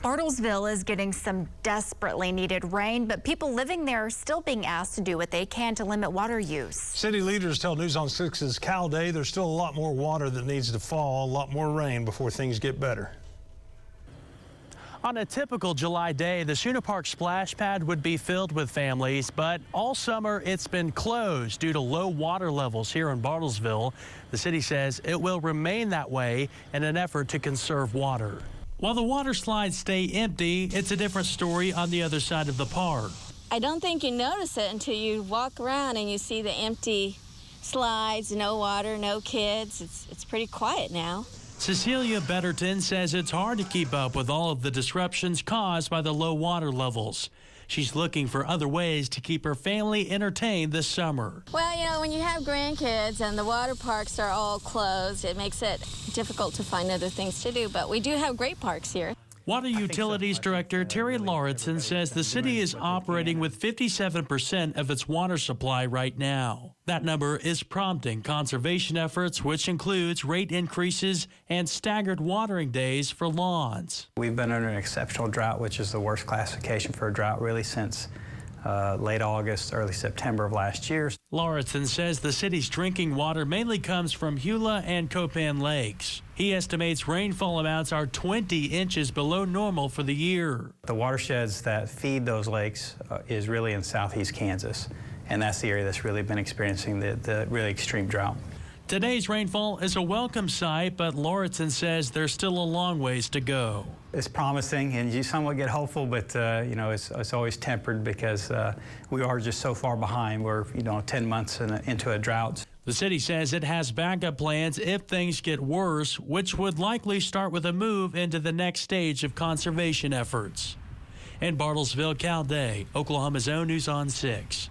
Bartlesville is getting some desperately needed rain, but people living there are still being asked to do what they can to limit water use. City leaders tell News on 6's Cal Day there's still a lot more water that needs to fall, a lot more rain before things get better. On a typical July day, the Shuna Park splash pad would be filled with families, but all summer it's been closed due to low water levels here in Bartlesville. The city says it will remain that way in an effort to conserve water. While the water slides stay empty, it's a different story on the other side of the park. I don't think you notice it until you walk around and you see the empty slides, no water, no kids. It's pretty quiet now. Cecilia Betterton says it's hard to keep up with all of the disruptions caused by the low water levels. She's looking for other ways to keep her family entertained this summer. Well, you know, when you have grandkids and the water parks are all closed, it makes it difficult to find other things to do, but we do have great parks here. Water Utilities Director Terry Lauritsen says the city is operating with 57% of its water supply right now. That number is prompting conservation efforts, which includes rate increases and staggered watering days for lawns. We've been under an exceptional drought, which is the worst classification for a drought really since late August, early September of last year. Lauritsen says the city's drinking water mainly comes from Beulah and Copan lakes. He estimates rainfall amounts are 20 inches below normal for the year. The watersheds that feed those lakes is really in southeast Kansas, and that's the area that's really been experiencing the really extreme drought. Today's rainfall is a welcome sight, but Lauritsen says there's still a long ways to go. It's promising, and you somewhat get hopeful, but you know, it's always tempered because we are just so far behind. We're 10 months into a drought. The city says it has backup plans if things get worse, which would likely start with a move into the next stage of conservation efforts. In Bartlesville, Cal Day, Oklahoma's own News on 6.